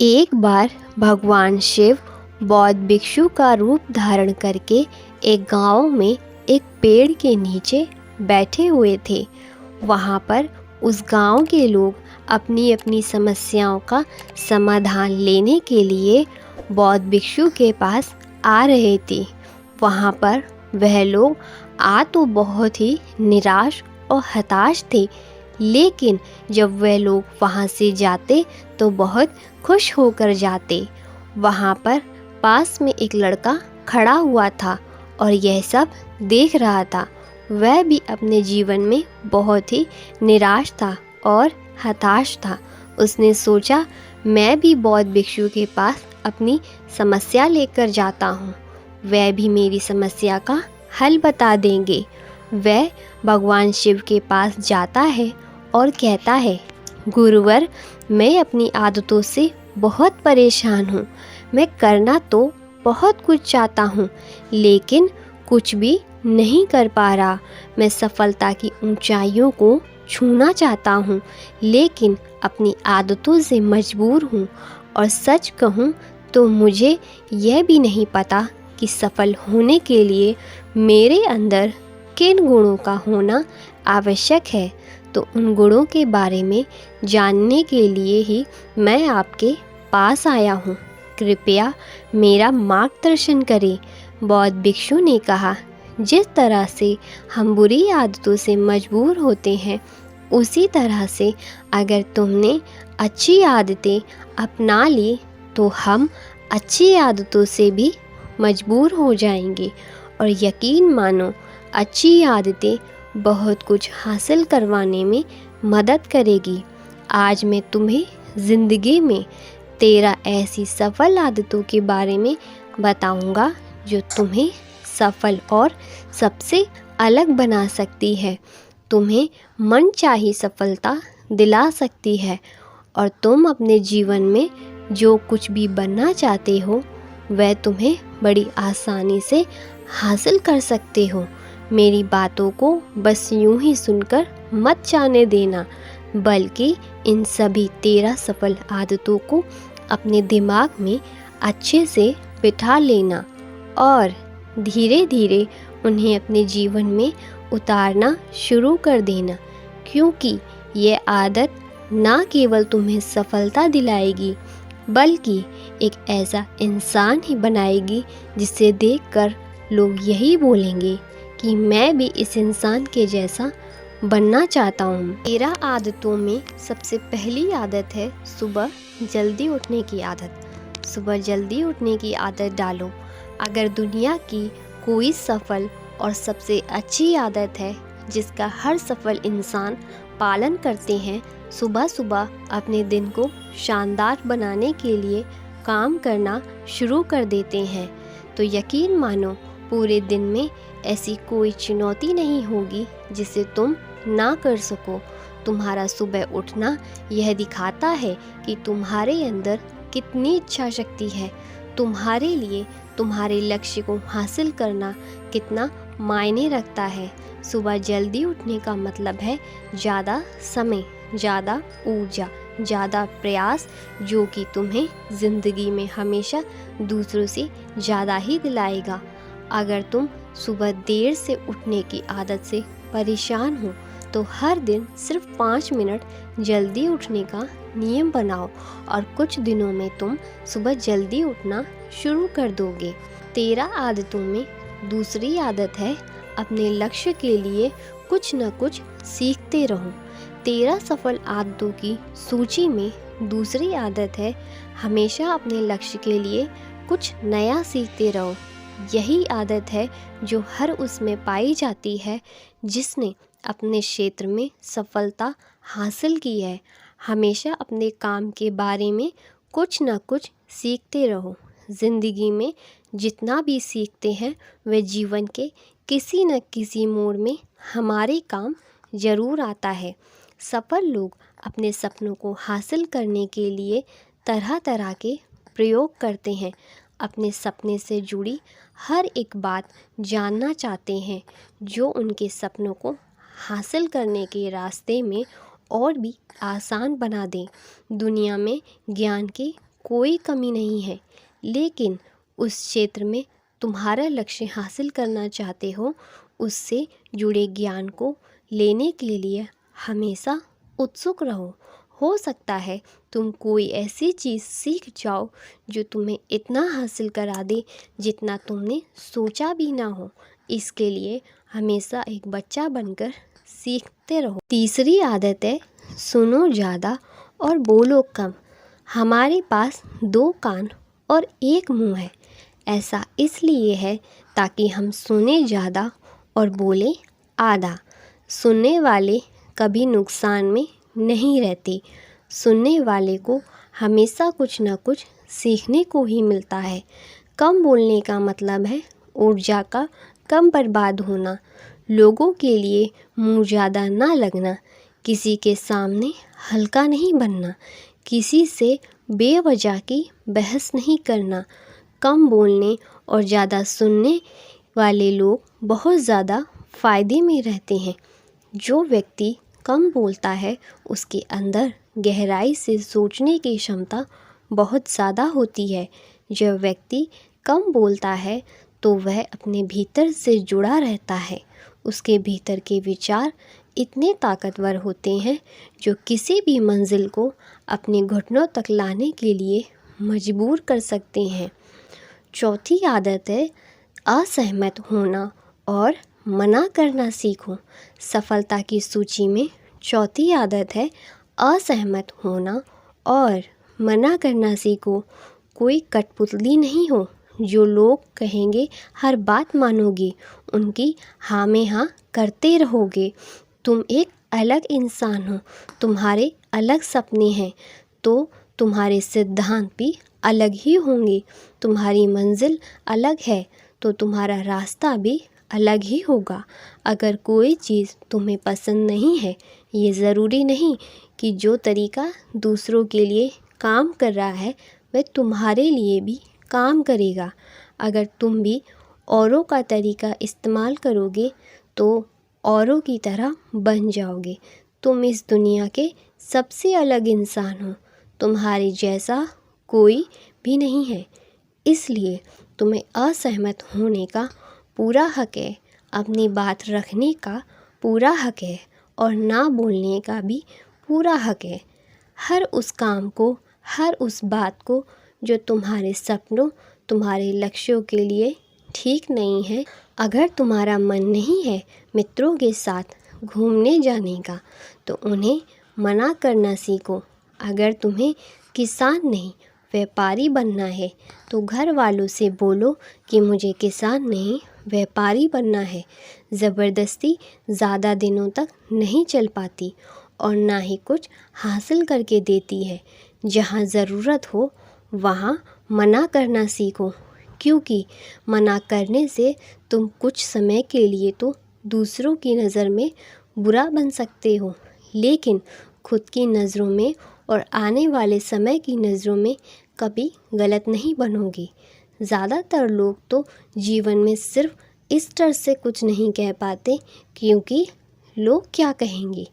एक बार भगवान शिव बौद्ध भिक्षु का रूप धारण करके एक गांव में एक पेड़ के नीचे बैठे हुए थे। वहां पर उस गांव के लोग अपनी अपनी समस्याओं का समाधान लेने के लिए बौद्ध भिक्षु के पास आ रहे थे। वहां पर वह लोग आ तो बहुत ही निराश और हताश थे, लेकिन जब वह लोग वहां से जाते तो बहुत खुश होकर जाते। वहां पर पास में एक लड़का खड़ा हुआ था और यह सब देख रहा था। वह भी अपने जीवन में बहुत ही निराश था और हताश था। उसने सोचा, मैं भी बौद्ध भिक्षु के पास अपनी समस्या लेकर जाता हूँ, वह भी मेरी समस्या का हल बता देंगे। वह भगवान शिव के पास जाता है और कहता है, गुरुवर, मैं अपनी आदतों से बहुत परेशान हूँ। मैं करना तो बहुत कुछ चाहता हूँ, लेकिन कुछ भी नहीं कर पा रहा। मैं सफलता की ऊंचाइयों को छूना चाहता हूँ, लेकिन अपनी आदतों से मजबूर हूँ। और सच कहूँ तो मुझे यह भी नहीं पता कि सफल होने के लिए मेरे अंदर किन गुणों का होना आवश्यक है। तो उन गुणों के बारे में जानने के लिए ही मैं आपके पास आया हूँ। कृपया मेरा मार्गदर्शन करें। बौद्ध भिक्षु ने कहा, जिस तरह से हम बुरी आदतों से मजबूर होते हैं, उसी तरह से अगर तुमने अच्छी आदतें अपना ली तो हम अच्छी आदतों से भी मजबूर हो जाएंगे। और यकीन मानो, अच्छी आदतें बहुत कुछ हासिल करवाने में मदद करेगी। आज मैं तुम्हें ज़िंदगी में 13 ऐसी सफल आदतों के बारे में बताऊंगा जो तुम्हें सफल और सबसे अलग बना सकती है, तुम्हें मनचाही सफलता दिला सकती है और तुम अपने जीवन में जो कुछ भी बनना चाहते हो वह तुम्हें बड़ी आसानी से हासिल कर सकते हो। मेरी बातों को बस यूं ही सुनकर मत जाने देना, बल्कि इन सभी 13 सफल आदतों को अपने दिमाग में अच्छे से बिठा लेना और धीरे धीरे उन्हें अपने जीवन में उतारना शुरू कर देना, क्योंकि ये आदत ना केवल तुम्हें सफलता दिलाएगी, बल्कि एक ऐसा इंसान ही बनाएगी जिसे देखकर लोग यही बोलेंगे कि मैं भी इस इंसान के जैसा बनना चाहता हूँ। 13 आदतों में सबसे पहली आदत है सुबह जल्दी उठने की आदत। सुबह जल्दी उठने की आदत डालो। अगर दुनिया की कोई सफल और सबसे अच्छी आदत है जिसका हर सफल इंसान पालन करते हैं, सुबह सुबह अपने दिन को शानदार बनाने के लिए काम करना शुरू कर देते हैं, तो यकीन मानो पूरे दिन में ऐसी कोई चुनौती नहीं होगी जिसे तुम ना कर सको। तुम्हारा सुबह उठना यह दिखाता है कि तुम्हारे अंदर कितनी इच्छा शक्ति है, तुम्हारे लिए तुम्हारे लक्ष्य को हासिल करना कितना मायने रखता है। सुबह जल्दी उठने का मतलब है ज़्यादा समय, ज़्यादा ऊर्जा, ज़्यादा प्रयास, जो कि तुम्हें ज़िंदगी में हमेशा दूसरों से ज़्यादा ही दिलाएगा। अगर तुम सुबह देर से उठने की आदत से परेशान हो तो हर दिन सिर्फ 5 मिनट जल्दी उठने का नियम बनाओ और कुछ दिनों में तुम सुबह जल्दी उठना शुरू कर दोगे। 13 आदतों में दूसरी आदत है अपने लक्ष्य के लिए कुछ न कुछ सीखते रहो। 13 सफल आदतों की सूची में दूसरी आदत है हमेशा अपने लक्ष्य के लिए कुछ नया सीखते रहो। यही आदत है जो हर उसमें पाई जाती है जिसने अपने क्षेत्र में सफलता हासिल की है। हमेशा अपने काम के बारे में कुछ न कुछ सीखते रहो। ज़िंदगी में जितना भी सीखते हैं वह जीवन के किसी न किसी मोड़ में हमारे काम ज़रूर आता है। सफल लोग अपने सपनों को हासिल करने के लिए तरह तरह के प्रयोग करते हैं। अपने सपने से जुड़ी हर एक बात जानना चाहते हैं जो उनके सपनों को हासिल करने के रास्ते में और भी आसान बना दें। दुनिया में ज्ञान की कोई कमी नहीं है, लेकिन उस क्षेत्र में तुम्हारा लक्ष्य हासिल करना चाहते हो, उससे जुड़े ज्ञान को लेने के लिए हमेशा उत्सुक रहो। हो सकता है तुम कोई ऐसी चीज़ सीख जाओ जो तुम्हें इतना हासिल करा दे जितना तुमने सोचा भी ना हो। इसके लिए हमेशा एक बच्चा बनकर सीखते रहो। तीसरी आदत है सुनो ज़्यादा और बोलो कम। हमारे पास 2 कान और 1 मुंह है। ऐसा इसलिए है ताकि हम सुने ज़्यादा और बोले आधा। सुनने वाले कभी नुकसान में नहीं रहते। सुनने वाले को हमेशा कुछ न कुछ सीखने को ही मिलता है। कम बोलने का मतलब है ऊर्जा का कम बर्बाद होना, लोगों के लिए मुंह ज़्यादा ना लगना, किसी के सामने हल्का नहीं बनना, किसी से बेवजह की बहस नहीं करना। कम बोलने और ज़्यादा सुनने वाले लोग बहुत ज़्यादा फ़ायदे में रहते हैं। जो व्यक्ति कम बोलता है उसके अंदर गहराई से सोचने की क्षमता बहुत ज़्यादा होती है। जब व्यक्ति कम बोलता है तो वह अपने भीतर से जुड़ा रहता है। उसके भीतर के विचार इतने ताकतवर होते हैं जो किसी भी मंजिल को अपने घुटनों तक लाने के लिए मजबूर कर सकते हैं। चौथी आदत है असहमत होना और मना करना सीखो। सफलता की सूची में चौथी आदत है असहमत होना और मना करना सीखो। कोई कठपुतली नहीं हो जो लोग कहेंगे हर बात मानोगे, उनकी हाँ में हाँ करते रहोगे। तुम एक अलग इंसान हो, तुम्हारे अलग सपने हैं तो तुम्हारे सिद्धांत भी अलग ही होंगे। तुम्हारी मंजिल अलग है तो तुम्हारा रास्ता भी अलग ही होगा। अगर कोई चीज़ तुम्हें पसंद नहीं है, ये ज़रूरी नहीं कि जो तरीका दूसरों के लिए काम कर रहा है वह तुम्हारे लिए भी काम करेगा। अगर तुम भी औरों का तरीका इस्तेमाल करोगे तो औरों की तरह बन जाओगे। तुम इस दुनिया के सबसे अलग इंसान हो, तुम्हारे जैसा कोई भी नहीं है। इसलिए तुम्हें असहमत होने का पूरा हक है, अपनी बात रखने का पूरा हक है और ना बोलने का भी पूरा हक है। हर उस काम को, हर उस बात को जो तुम्हारे सपनों, तुम्हारे लक्ष्यों के लिए ठीक नहीं है। अगर तुम्हारा मन नहीं है मित्रों के साथ घूमने जाने का तो उन्हें मना करना सीखो। अगर तुम्हें किसान नहीं व्यापारी बनना है तो घर वालों से बोलो कि मुझे किसान नहीं व्यापारी बनना है। ज़बरदस्ती ज़्यादा दिनों तक नहीं चल पाती और ना ही कुछ हासिल करके देती है। जहाँ ज़रूरत हो वहाँ मना करना सीखो, क्योंकि मना करने से तुम कुछ समय के लिए तो दूसरों की नज़र में बुरा बन सकते हो, लेकिन खुद की नज़रों में और आने वाले समय की नज़रों में कभी गलत नहीं बनोगे। ज़्यादातर लोग तो जीवन में सिर्फ इस डर से कुछ नहीं कह पाते क्योंकि लोग क्या कहेंगे।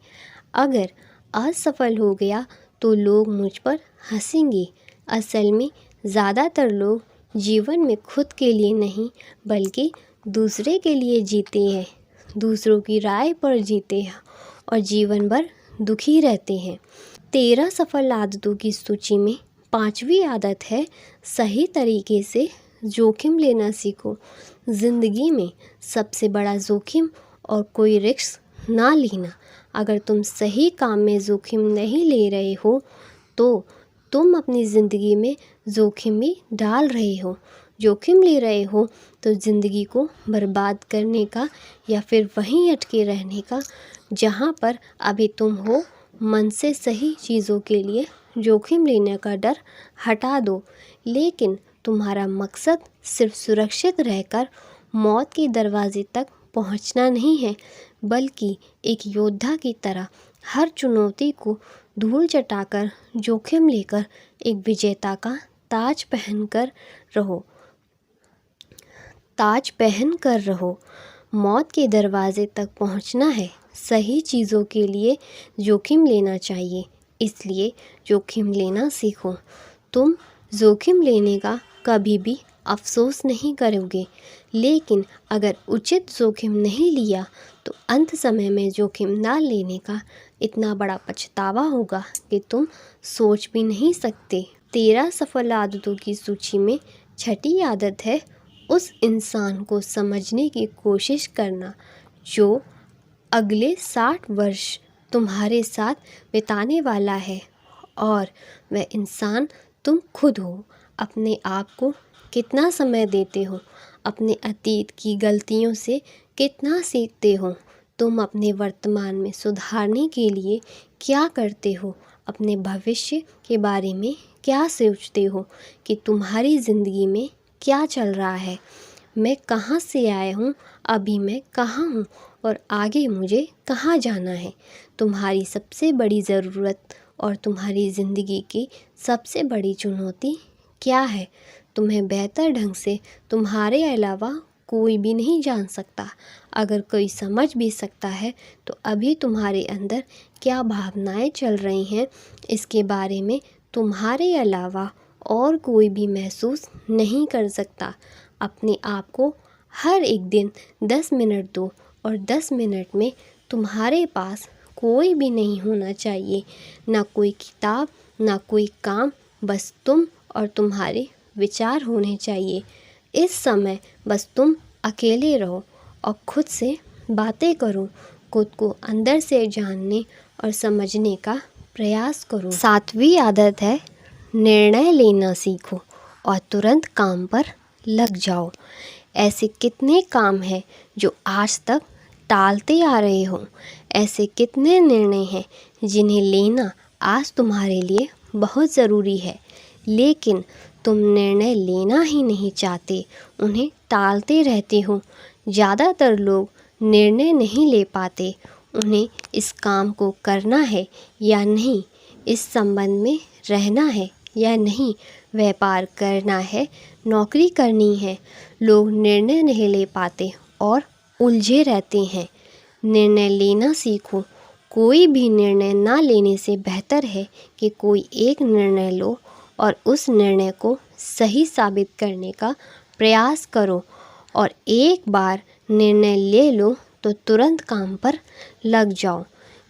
अगर असफल हो गया तो लोग मुझ पर हंसेंगे। असल में ज़्यादातर लोग जीवन में खुद के लिए नहीं बल्कि दूसरे के लिए जीते हैं, दूसरों की राय पर जीते हैं और जीवन भर दुखी रहते हैं। 13 सफल आदतों की सूची में 5वीं आदत है सही तरीके से जोखिम लेना सीखो। ज़िंदगी में सबसे बड़ा जोखिम और कोई रिस्क ना लेना। अगर तुम सही काम में जोखिम नहीं ले रहे हो तो तुम अपनी ज़िंदगी में जोखिम भी डाल रहे हो। जोखिम ले रहे हो तो ज़िंदगी को बर्बाद करने का या फिर वहीं अटके रहने का जहाँ पर अभी तुम हो। मन से सही चीज़ों के लिए जोखिम लेने का डर हटा दो, लेकिन तुम्हारा मकसद सिर्फ सुरक्षित रहकर मौत के दरवाजे तक पहुंचना नहीं है, बल्कि एक योद्धा की तरह हर चुनौती को धूल चटाकर जोखिम लेकर एक विजेता का ताज पहन कर रहो। मौत के दरवाजे तक पहुंचना है, सही चीज़ों के लिए जोखिम लेना चाहिए, इसलिए जोखिम लेना सीखो। तुम जोखिम लेने का कभी भी अफसोस नहीं करोगे, लेकिन अगर उचित जोखिम नहीं लिया तो अंत समय में जोखिम ना लेने का इतना बड़ा पछतावा होगा कि तुम सोच भी नहीं सकते। 13 सफल आदतों की सूची में छठी आदत है उस इंसान को समझने की कोशिश करना जो अगले 60 वर्ष तुम्हारे साथ बिताने वाला है, और वह इंसान तुम खुद हो। अपने आप को कितना समय देते हो, अपने अतीत की गलतियों से कितना सीखते हो, तुम अपने वर्तमान में सुधारने के लिए क्या करते हो, अपने भविष्य के बारे में क्या सोचते हो कि तुम्हारी ज़िंदगी में क्या चल रहा है। मैं कहाँ से आया हूँ, अभी मैं कहाँ हूँ और आगे मुझे कहाँ जाना है। तुम्हारी सबसे बड़ी ज़रूरत और तुम्हारी ज़िंदगी की सबसे बड़ी चुनौती क्या है, तुम्हें बेहतर ढंग से तुम्हारे अलावा कोई भी नहीं जान सकता। अगर कोई समझ भी सकता है तो अभी तुम्हारे अंदर क्या भावनाएं चल रही हैं इसके बारे में तुम्हारे अलावा और कोई भी महसूस नहीं कर सकता। अपने आप को हर एक दिन 10 मिनट दो और 10 मिनट में तुम्हारे पास कोई भी नहीं होना चाहिए, ना कोई किताब, ना कोई काम, बस तुम और तुम्हारे विचार होने चाहिए। इस समय बस तुम अकेले रहो और खुद से बातें करो, खुद को अंदर से जानने और समझने का प्रयास करो। 7वीं आदत है निर्णय लेना सीखो और तुरंत काम पर लग जाओ। ऐसे कितने काम हैं जो आज तक टालते आ रहे हो, ऐसे कितने निर्णय हैं जिन्हें लेना आज तुम्हारे लिए बहुत ज़रूरी है, लेकिन तुम निर्णय लेना ही नहीं चाहते, उन्हें टालते रहते हो। ज़्यादातर लोग निर्णय नहीं ले पाते, उन्हें इस काम को करना है या नहीं, इस संबंध में रहना है या नहीं, व्यापार करना है, नौकरी करनी है। लोग निर्णय नहीं ले पाते और उलझे रहते हैं। निर्णय लेना सीखो। कोई भी निर्णय ना लेने से बेहतर है कि कोई एक निर्णय लो और उस निर्णय को सही साबित करने का प्रयास करो, और एक बार निर्णय ले लो तो तुरंत काम पर लग जाओ।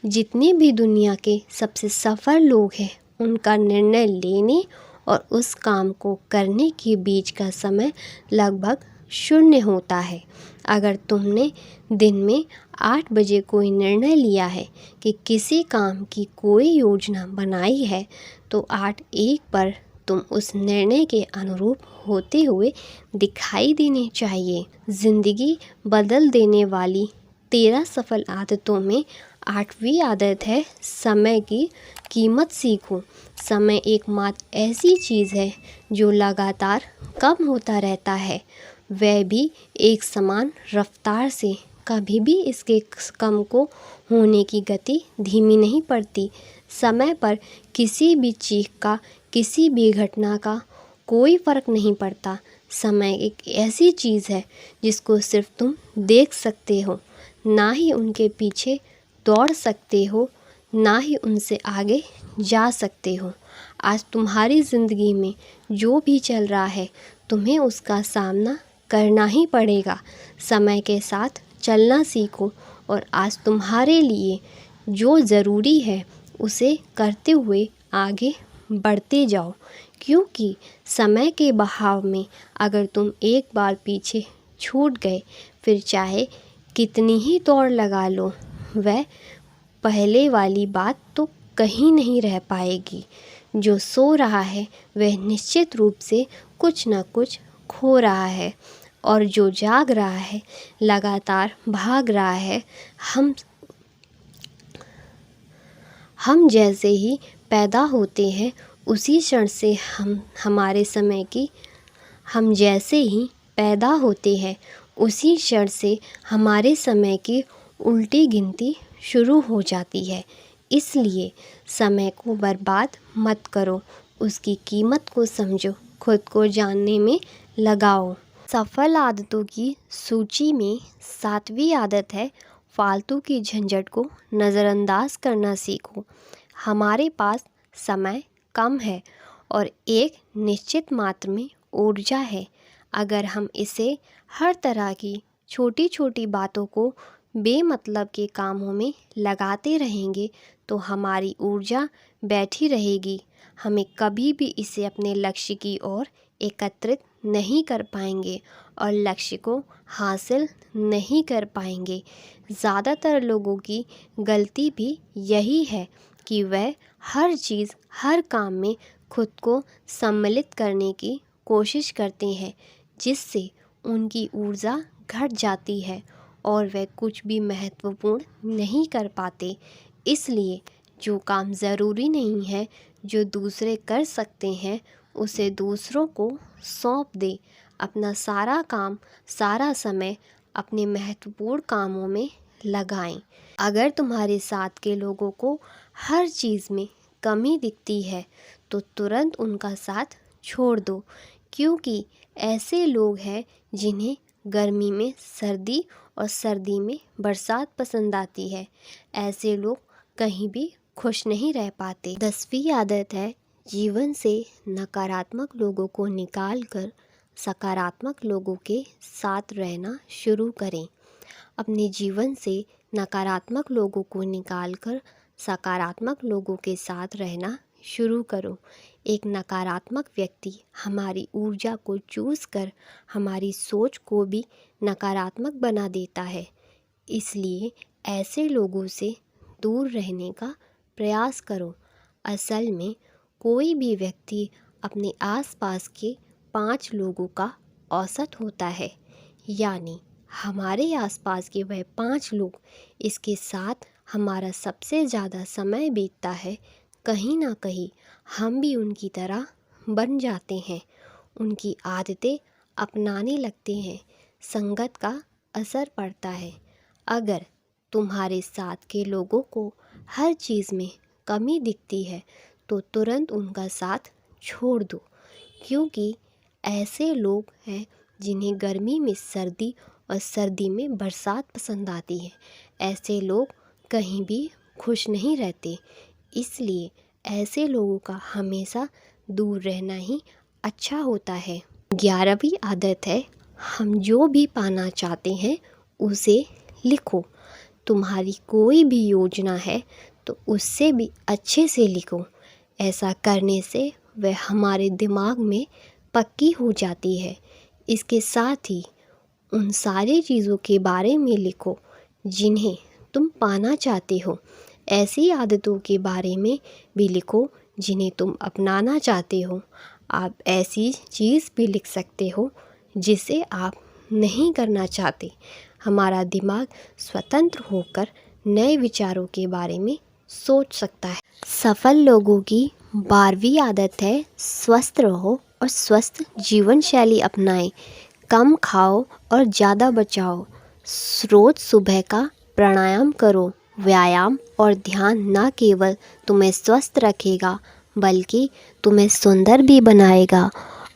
जितने भी दुनिया के सबसे सफल लोग हैं उनका निर्णय लेने और उस काम को करने के बीच का समय लगभग 0 होता है। अगर तुमने दिन में 8 बजे कोई निर्णय लिया है कि किसी काम की कोई योजना बनाई है तो 8:01 पर तुम उस निर्णय के अनुरूप होते हुए दिखाई देने चाहिए। ज़िंदगी बदल देने वाली 13 सफल आदतों में 8वीं आदत है समय की कीमत सीखो। समय एकमात्र ऐसी चीज़ है जो लगातार कम होता रहता है, वह भी एक समान रफ्तार से। कभी भी इसके कम को होने की गति धीमी नहीं पड़ती। समय पर किसी भी चीज़ का, किसी भी घटना का कोई फ़र्क नहीं पड़ता। समय एक ऐसी चीज़ है जिसको सिर्फ तुम देख सकते हो, ना ही उनके पीछे दौड़ सकते हो, ना ही उनसे आगे जा सकते हो। आज तुम्हारी ज़िंदगी में जो भी चल रहा है तुम्हें उसका सामना करना ही पड़ेगा। समय के साथ चलना सीखो और आज तुम्हारे लिए जो ज़रूरी है उसे करते हुए आगे बढ़ते जाओ, क्योंकि समय के बहाव में अगर तुम एक बार पीछे छूट गए फिर चाहे कितनी ही दौड़ लगा लो, वह पहले वाली बात तो कहीं नहीं रह पाएगी। जो सो रहा है वह निश्चित रूप से कुछ न कुछ खो रहा है, और जो जाग रहा है लगातार भाग रहा है। हम जैसे ही पैदा होते हैं उसी क्षण से हम जैसे ही पैदा होते हैं उसी क्षण से हमारे समय की उल्टी गिनती शुरू हो जाती है। इसलिए समय को बर्बाद मत करो, उसकी कीमत को समझो, खुद को जानने में लगाओ। सफल आदतों की सूची में 7वीं आदत है फालतू की झंझट को नज़रअंदाज करना सीखो। हमारे पास समय कम है और एक निश्चित मात्रा में ऊर्जा है। अगर हम इसे हर तरह की छोटी छोटी बातों को बेमतलब के कामों में लगाते रहेंगे तो हमारी ऊर्जा बैठी रहेगी। हमें कभी भी इसे अपने लक्ष्य की ओर एकत्रित नहीं कर पाएंगे और लक्ष्य को हासिल नहीं कर पाएंगे। ज़्यादातर लोगों की गलती भी यही है कि वह हर चीज़ हर काम में खुद को सम्मिलित करने की कोशिश करते हैं, जिससे उनकी ऊर्जा घट जाती है और वे कुछ भी महत्वपूर्ण नहीं कर पाते। इसलिए जो काम ज़रूरी नहीं है, जो दूसरे कर सकते हैं, उसे दूसरों को सौंप दें। अपना सारा काम, सारा समय अपने महत्वपूर्ण कामों में लगाएं। अगर तुम्हारे साथ के लोगों को हर चीज़ में कमी दिखती है तो तुरंत उनका साथ छोड़ दो, क्योंकि ऐसे लोग हैं जिन्हें गर्मी में सर्दी और सर्दी में बरसात पसंद आती है। ऐसे लोग कहीं भी खुश नहीं रह पाते। 10वीं आदत है, जीवन से नकारात्मक लोगों को निकाल कर सकारात्मक लोगों के साथ रहना शुरू करें। अपने जीवन से नकारात्मक लोगों को निकालकर सकारात्मक लोगों के साथ रहना शुरू करो। एक नकारात्मक व्यक्ति हमारी ऊर्जा को चूस कर हमारी सोच को भी नकारात्मक बना देता है। इसलिए ऐसे लोगों से दूर रहने का प्रयास करो। असल में कोई भी व्यक्ति अपने आसपास के 5 लोगों का औसत होता है, यानी हमारे आसपास के वह 5 लोग, इसके साथ हमारा सबसे ज़्यादा समय बीतता है। कहीं ना कहीं हम भी उनकी तरह बन जाते हैं, उनकी आदतें अपनाने लगते हैं। संगत का असर पड़ता है। अगर तुम्हारे साथ के लोगों को हर चीज़ में कमी दिखती है तो तुरंत उनका साथ छोड़ दो, क्योंकि ऐसे लोग हैं जिन्हें गर्मी में सर्दी और सर्दी में बरसात पसंद आती है। ऐसे लोग कहीं भी खुश नहीं रहते। इसलिए ऐसे लोगों का हमेशा दूर रहना ही अच्छा होता है। 11वीं आदत है, हम जो भी पाना चाहते हैं उसे लिखो। तुम्हारी कोई भी योजना है तो उससे भी अच्छे से लिखो। ऐसा करने से वह हमारे दिमाग में पक्की हो जाती है। इसके साथ ही उन सारी चीज़ों के बारे में लिखो जिन्हें तुम पाना चाहते हो। ऐसी आदतों के बारे में भी लिखो जिन्हें तुम अपनाना चाहते हो। आप ऐसी चीज़ भी लिख सकते हो जिसे आप नहीं करना चाहते। हमारा दिमाग स्वतंत्र होकर नए विचारों के बारे में सोच सकता है। सफल लोगों की 12वीं आदत है, स्वस्थ रहो और स्वस्थ जीवन शैली अपनाएं। कम खाओ और ज़्यादा बचाओ। रोज़ सुबह का प्राणायाम करो। व्यायाम और ध्यान न केवल तुम्हें स्वस्थ रखेगा बल्कि तुम्हें सुंदर भी बनाएगा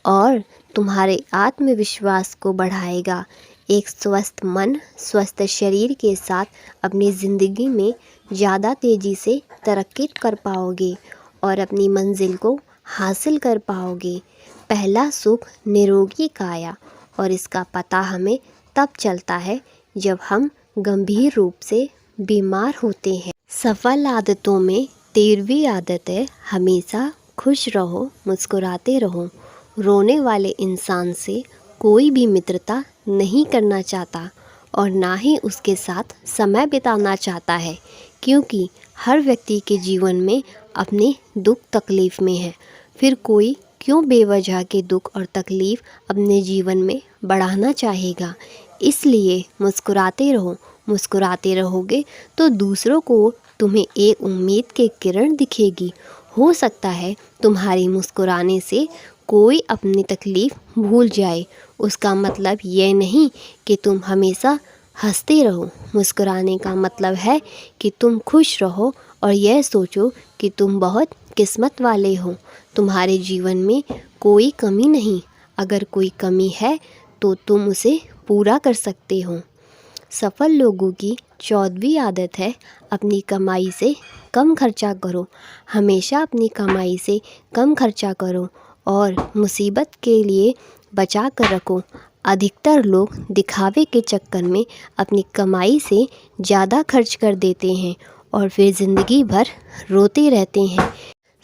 और तुम्हारे आत्मविश्वास को बढ़ाएगा। एक स्वस्थ मन, स्वस्थ शरीर के साथ अपनी ज़िंदगी में ज़्यादा तेज़ी से तरक्की कर पाओगे और अपनी मंजिल को हासिल कर पाओगे। पहला सुख निरोगी काया, और इसका पता हमें तब चलता है जब हम गंभीर रूप से बीमार होते हैं। सफल आदतों में 13वीं आदत है, हमेशा खुश रहो, मुस्कुराते रहो। रोने वाले इंसान से कोई भी मित्रता नहीं करना चाहता और ना ही उसके साथ समय बिताना चाहता है, क्योंकि हर व्यक्ति के जीवन में अपने दुख तकलीफ़ में है। फिर कोई क्यों बेवजह के दुख और तकलीफ़ अपने जीवन में बढ़ाना चाहेगा। इसलिए मुस्कुराते रहो। मुस्कुराते रहोगे तो दूसरों को तुम्हें एक उम्मीद की किरण दिखेगी। हो सकता है तुम्हारी मुस्कुराने से कोई अपनी तकलीफ़ भूल जाए। उसका मतलब ये नहीं कि तुम हमेशा हंसते रहो। मुस्कुराने का मतलब है कि तुम खुश रहो और यह सोचो कि तुम बहुत किस्मत वाले हो। तुम्हारे जीवन में कोई कमी नहीं। अगर कोई कमी है तो तुम उसे पूरा कर सकते हो। सफल लोगों की 14वीं आदत है, अपनी कमाई से कम खर्चा करो, हमेशा अपनी कमाई से कम खर्चा करो और मुसीबत के लिए बचा कर रखो। अधिकतर लोग दिखावे के चक्कर में अपनी कमाई से ज़्यादा खर्च कर देते हैं और फिर ज़िंदगी भर रोते रहते हैं।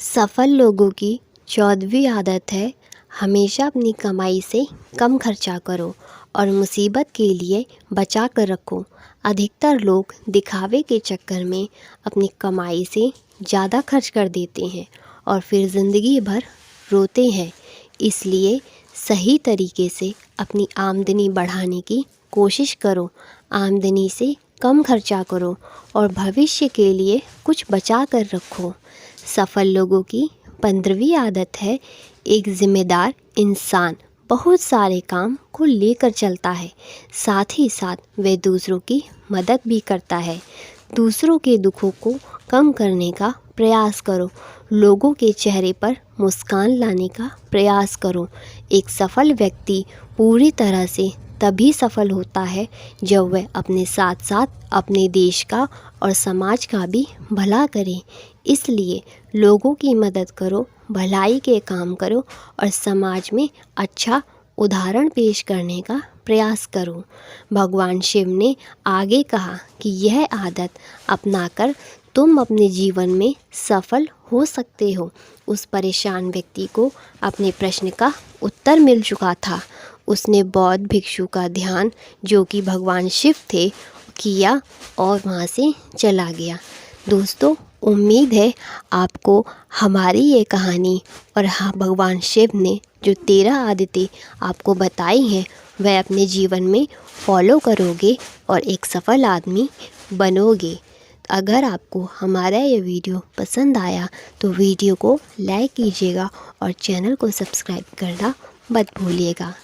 सफल लोगों की 14वीं आदत है, हमेशा अपनी कमाई से कम खर्चा करो और मुसीबत के लिए बचा कर रखो। अधिकतर लोग दिखावे के चक्कर में अपनी कमाई से ज़्यादा खर्च कर देते हैं और फिर ज़िंदगी भर रोते हैं। इसलिए सही तरीके से अपनी आमदनी बढ़ाने की कोशिश करो, आमदनी से कम खर्चा करो और भविष्य के लिए कुछ बचा कर रखो। सफल लोगों की 15वीं आदत है, एक ज़िम्मेदार इंसान बहुत सारे काम को लेकर चलता है, साथ ही साथ वह दूसरों की मदद भी करता है। दूसरों के दुखों को कम करने का प्रयास करो, लोगों के चेहरे पर मुस्कान लाने का प्रयास करो। एक सफल व्यक्ति पूरी तरह से तभी सफल होता है जब वह अपने साथ साथ अपने देश का और समाज का भी भला करे। इसलिए लोगों की मदद करो, भलाई के काम करो और समाज में अच्छा उदाहरण पेश करने का प्रयास करो। भगवान शिव ने आगे कहा कि यह आदत अपनाकर तुम अपने जीवन में सफल हो सकते हो। उस परेशान व्यक्ति को अपने प्रश्न का उत्तर मिल चुका था। उसने बौद्ध भिक्षु का ध्यान, जो कि भगवान शिव थे, किया और वहाँ से चला गया। दोस्तों, उम्मीद है आपको हमारी ये कहानी और भगवान शिव ने जो 13 आदतें आपको बताई हैं वह अपने जीवन में फॉलो करोगे और एक सफल आदमी बनोगे। अगर आपको हमारा ये वीडियो पसंद आया तो वीडियो को लाइक कीजिएगा और चैनल को सब्सक्राइब करना मत भूलिएगा।